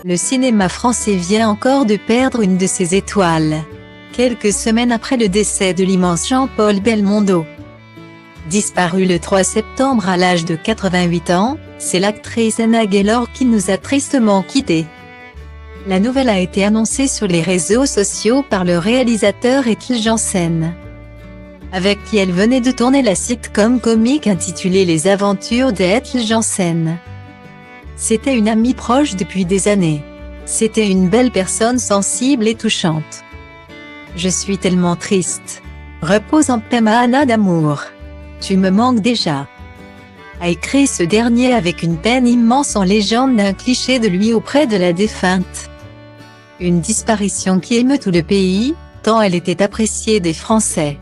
Le cinéma français vient encore de perdre une de ses étoiles. Quelques semaines après le décès de l'immense Jean-Paul Belmondo. Disparue le 3 septembre à l'âge de 88 ans, c'est l'actrice Anna Gaylor qui nous a tristement quittés. La nouvelle a été annoncée sur les réseaux sociaux par le réalisateur Ethel Janssen, avec qui elle venait de tourner la sitcom comique intitulée Les Aventures d'Ethel Janssen. C'était une amie proche depuis des années. C'était une belle personne sensible et touchante. Je suis tellement triste. Repose en paix ma Anna d'amour. Tu me manques déjà. A écrit ce dernier avec une peine immense en légende d'un cliché de lui auprès de la défunte. Une disparition qui émeut tout le pays, tant elle était appréciée des Français.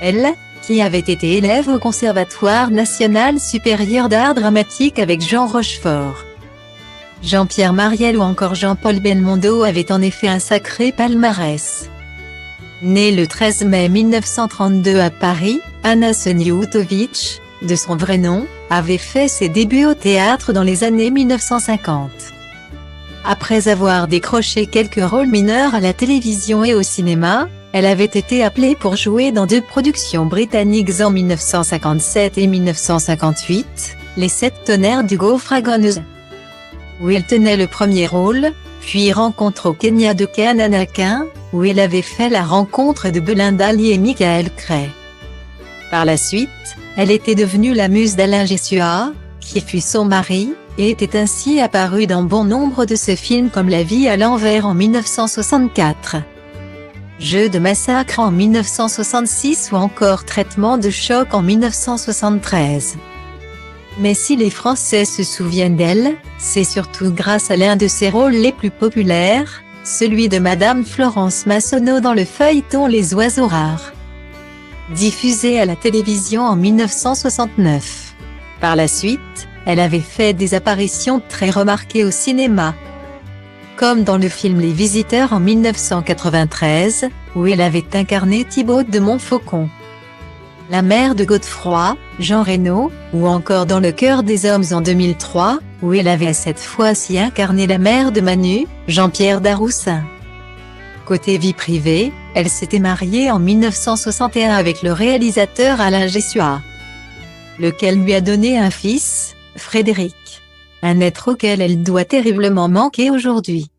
Elle, qui avait été élève au Conservatoire national supérieur d'art dramatique avec Jean Rochefort, Jean-Pierre Mariel ou encore Jean-Paul Belmondo avaient en effet un sacré palmarès. Née le 13 mai 1932 à Paris, Anna Seniutović, de son vrai nom, avait fait ses débuts au théâtre dans les années 1950. Après avoir décroché quelques rôles mineurs à la télévision et au cinéma, elle avait été appelée pour jouer dans deux productions britanniques en 1957 et 1958, Les Sept tonnerres du Gouffre à Gonesse, où elle tenait le premier rôle, puis Rencontre au Kenya de Kananakin, où elle avait fait la rencontre de Belinda Lee et Michael Cray. Par la suite, elle était devenue la muse d'Alain Gessuat, qui fut son mari, et était ainsi apparue dans bon nombre de ses films comme La vie à l'envers en 1964. Jeu de massacre en 1966 ou encore Traitement de choc en 1973. Mais si les Français se souviennent d'elle, c'est surtout grâce à l'un de ses rôles les plus populaires, celui de Madame Florence Massonneau dans le feuilleton Les Oiseaux rares, diffusé à la télévision en 1969. Par la suite, elle avait fait des apparitions très remarquées au cinéma, comme dans le film Les Visiteurs en 1993, où elle avait incarné Thibaute de Montfaucon, la mère de Godefroy, Jean Reno, ou encore dans Le cœur des hommes en 2003, où elle avait cette fois-ci incarné la mère de Manu, Jean-Pierre Daroussin. Côté vie privée, elle s'était mariée en 1961 avec le réalisateur Alain Gessuat, lequel lui a donné un fils, Frédéric. Un être auquel elle doit terriblement manquer aujourd'hui.